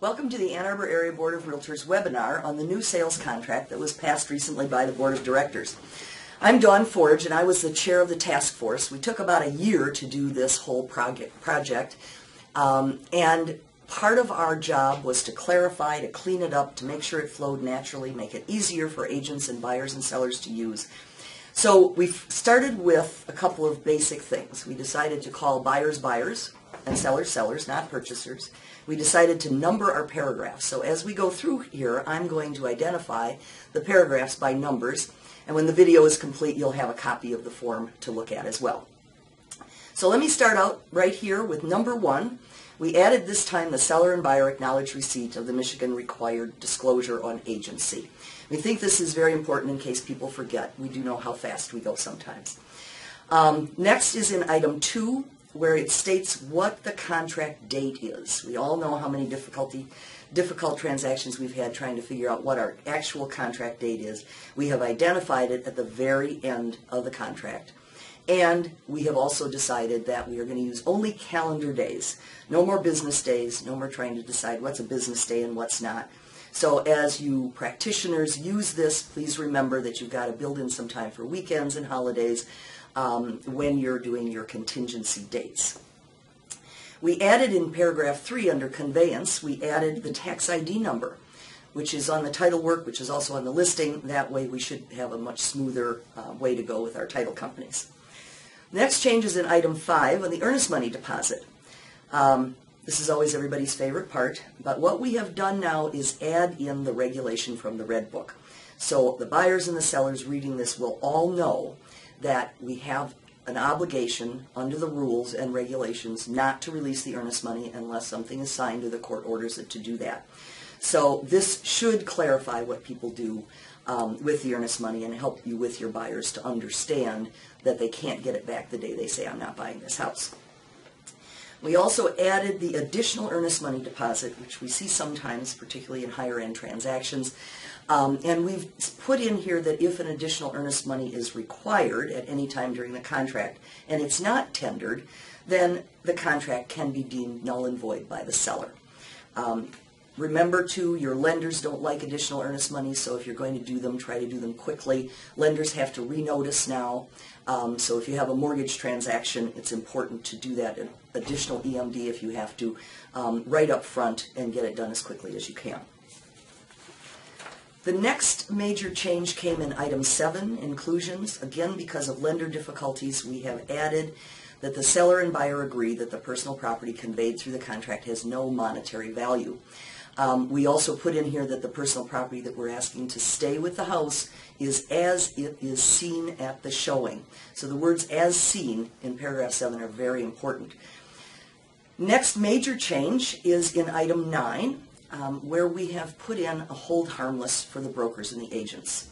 Welcome to the Ann Arbor Area Board of Realtors webinar on the new sales contract that was passed recently by the Board of Directors. I'm Dawn Forge and I was the chair of the task force. We took about a year to do this whole project and part of our job was to clarify, to clean it up, to make sure it flowed naturally, make it easier for agents and buyers and sellers to use. So we started with a couple of basic things. We decided to call buyers buyers and sellers sellers, not purchasers. We decided to number our paragraphs. So as we go through here, I'm going to identify the paragraphs by numbers, and when the video is complete, you'll have a copy of the form to look at as well. So let me start out right here with number 1. We added this time the seller and buyer acknowledge receipt of the Michigan required disclosure on agency. We think this is very important in case people forget. We do know how fast we go sometimes. Next is in item 2, where it states what the contract date is. We all know how many difficult transactions we've had trying to figure out what our actual contract date is. We have identified it at the very end of the contract. And we have also decided that we are going to use only calendar days. No more business days, no more trying to decide what's a business day and what's not. So as you practitioners use this, please remember that you've got to build in some time for weekends and holidays when you're doing your contingency dates. We added in paragraph 3 under conveyance, we added the tax ID number, which is on the title work, which is also on the listing. That way we should have a much smoother way to go with our title companies. Next change is in item 5 on the earnest money deposit. This is always everybody's favorite part, but what we have done now is add in the regulation from the Red Book. So the buyers and the sellers reading this will all know that we have an obligation under the rules and regulations not to release the earnest money unless something is signed or the court orders it to do that. So this should clarify what people do with the earnest money and help you with your buyers to understand that they can't get it back the day they say, I'm not buying this house. We also added the additional earnest money deposit, which we see sometimes, particularly in higher end transactions. And we've put in here that if an additional earnest money is required at any time during the contract and it's not tendered, then the contract can be deemed null and void by the seller. Remember too, your lenders don't like additional earnest money, so if you're going to do them, try to do them quickly. Lenders have to renotice now, so if you have a mortgage transaction, it's important to do that additional EMD if you have to, right up front and get it done as quickly as you can. The next major change came in item 7, inclusions. Again, because of lender difficulties, we have added that the seller and buyer agree that the personal property conveyed through the contract has no monetary value. We also put in here that the personal property that we're asking to stay with the house is as it is seen at the showing. So the words as seen in paragraph 7 are very important. Next major change is in item 9. Where we have put in a hold harmless for the brokers and the agents.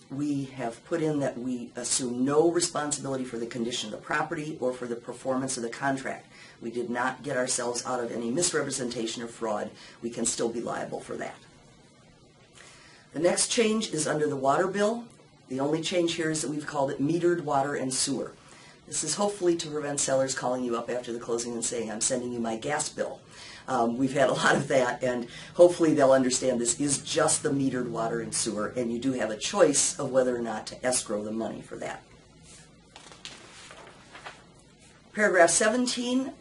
We have put in that we assume no responsibility for the condition of the property or for the performance of the contract. We did not get ourselves out of any misrepresentation or fraud. We can still be liable for that. The next change is under the water bill. The only change here is that we've called it metered water and sewer. This is hopefully to prevent sellers calling you up after the closing and saying, I'm sending you my gas bill. We've had a lot of that, and hopefully they'll understand this is just the metered water and sewer, and you do have a choice of whether or not to escrow the money for that. Paragraph 17,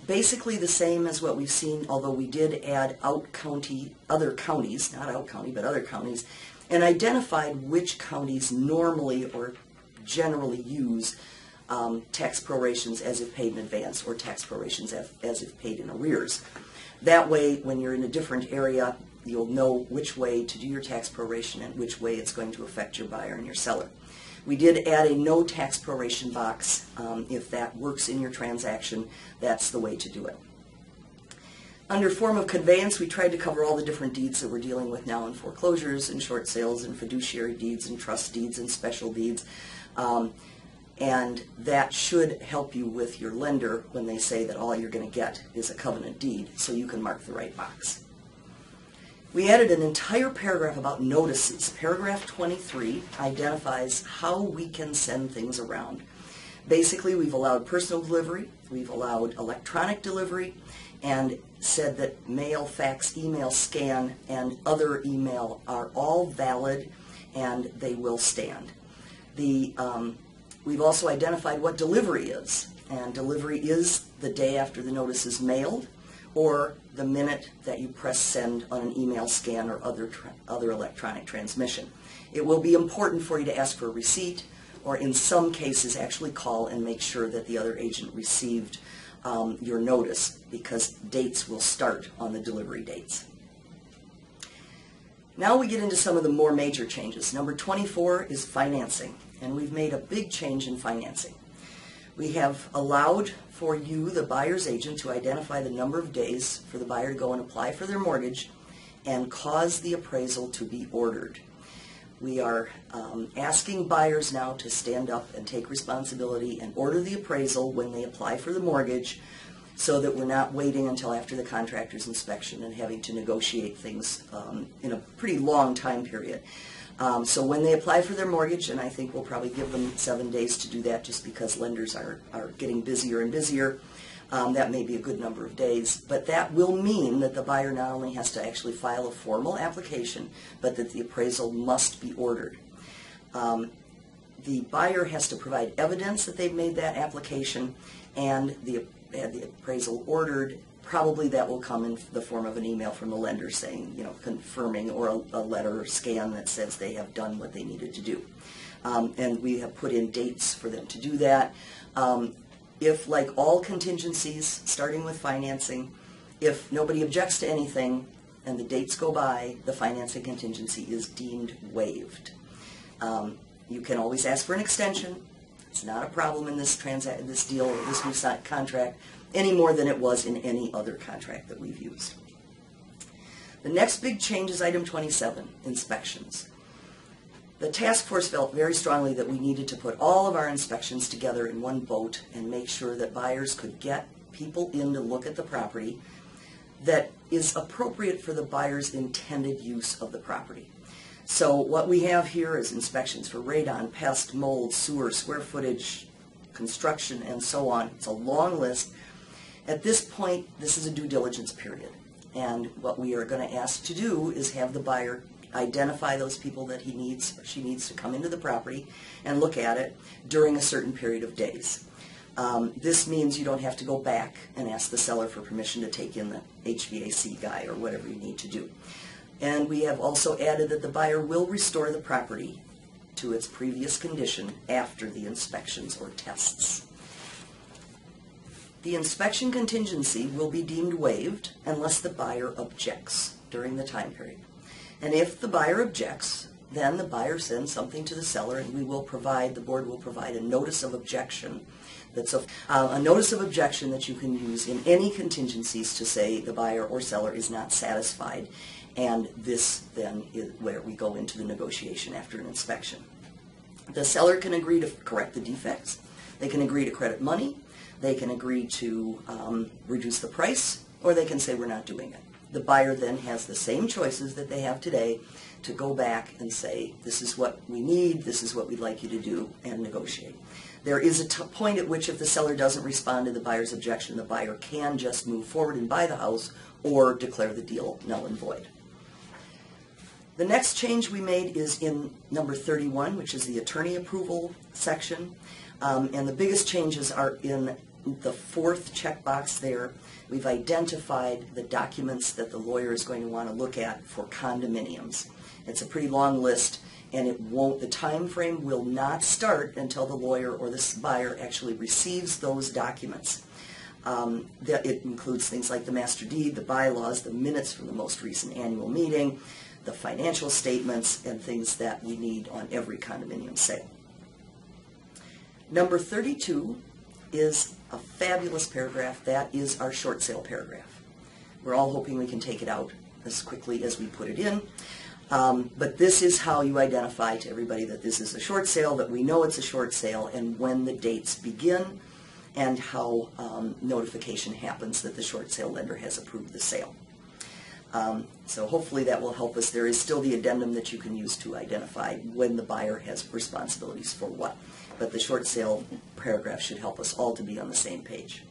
basically the same as what we've seen, although we did add other counties, not out county, but other counties, and identified which counties normally or generally use tax prorations as if paid in advance or tax prorations as if paid in arrears. That way, when you're in a different area, you'll know which way to do your tax proration and which way it's going to affect your buyer and your seller. We did add a no tax proration box. If that works in your transaction, that's the way to do it. Under form of conveyance, we tried to cover all the different deeds that we're dealing with now in foreclosures and short sales and fiduciary deeds and trust deeds and special deeds. And that should help you with your lender when they say that all you're going to get is a covenant deed, so you can mark the right box. We added an entire paragraph about notices. Paragraph 23 identifies how we can send things around. Basically, we've allowed personal delivery, we've allowed electronic delivery, and said that mail, fax, email, scan, and other email are all valid and they will stand. We've also identified what delivery is, and delivery is the day after the notice is mailed or the minute that you press send on an email, scan, or other electronic transmission. It will be important for you to ask for a receipt, or in some cases actually call and make sure that the other agent received your notice, because dates will start on the delivery dates. Now we get into some of the more major changes. Number 24 is financing, and we've made a big change in financing. We have allowed for you, the buyer's agent, to identify the number of days for the buyer to go and apply for their mortgage and cause the appraisal to be ordered. We are asking buyers now to stand up and take responsibility and order the appraisal when they apply for the mortgage, so that we're not waiting until after the contractor's inspection and having to negotiate things in a pretty long time period. So when they apply for their mortgage, and I think we'll probably give them 7 days to do that just because lenders are getting busier and busier, that may be a good number of days, but that will mean that the buyer not only has to actually file a formal application, but that the appraisal must be ordered. The buyer has to provide evidence that they've made that application and the appraisal ordered. Probably that will come in the form of an email from the lender saying, confirming, or a letter or scan that says they have done what they needed to do. And we have put in dates for them to do that. If, like all contingencies, starting with financing, if nobody objects to anything and the dates go by, the financing contingency is deemed waived. You can always ask for an extension. It's not a problem in this deal or this new contract any more than it was in any other contract that we've used. The next big change is item 27, inspections. The task force felt very strongly that we needed to put all of our inspections together in one boat and make sure that buyers could get people in to look at the property that is appropriate for the buyer's intended use of the property. So what we have here is inspections for radon, pest, mold, sewer, square footage, construction, and so on. It's a long list. At this point, this is a due diligence period. And what we are going to ask to do is have the buyer identify those people that he needs or she needs to come into the property and look at it during a certain period of days. This means you don't have to go back and ask the seller for permission to take in the HVAC guy or whatever you need to do. And we have also added that the buyer will restore the property to its previous condition after the inspections or tests. The inspection contingency will be deemed waived unless the buyer objects during the time period. And if the buyer objects, then the buyer sends something to the seller, and we will provide, the board will provide a notice of objection. That's a notice of objection that you can use in any contingencies to say the buyer or seller is not satisfied, and this then is where we go into the negotiation after an inspection. The seller can agree to correct the defects, they can agree to credit money, they can agree to reduce the price, or they can say we're not doing it. The buyer then has the same choices that they have today to go back and say, this is what we need, this is what we'd like you to do, and negotiate. There is a point at which if the seller doesn't respond to the buyer's objection, the buyer can just move forward and buy the house or declare the deal null and void. The next change we made is in number 31, which is the attorney approval section. And the biggest changes are in the fourth checkbox there. We've identified the documents that the lawyer is going to want to look at for condominiums. It's a pretty long list, and the time frame will not start until the lawyer or the buyer actually receives those documents. It includes things like the master deed, the bylaws, the minutes from the most recent annual meeting, the financial statements, and things that we need on every condominium sale. Number 32 is a fabulous paragraph. That is our short sale paragraph. We're all hoping we can take it out as quickly as we put it in. But this is how you identify to everybody that this is a short sale, that we know it's a short sale, and when the dates begin, and how notification happens that the short sale lender has approved the sale. So hopefully that will help us. There is still the addendum that you can use to identify when the buyer has responsibilities for what. but the short sale paragraph should help us all to be on the same page.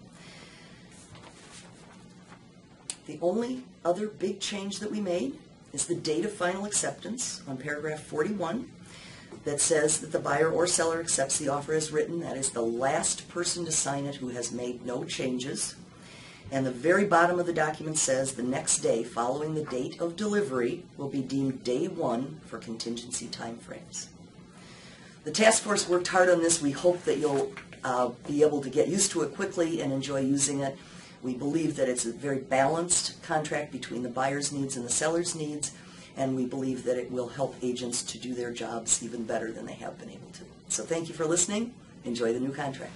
The only other big change that we made is the date of final acceptance on paragraph 41 that says that the buyer or seller accepts the offer as written. That is the last person to sign it who has made no changes. And the very bottom of the document says the next day following the date of delivery will be deemed day one for contingency timeframes. The task force worked hard on this. We hope that you'll be able to get used to it quickly and enjoy using it. We believe that it's a very balanced contract between the buyer's needs and the seller's needs, and we believe that it will help agents to do their jobs even better than they have been able to. So thank you for listening. Enjoy the new contract.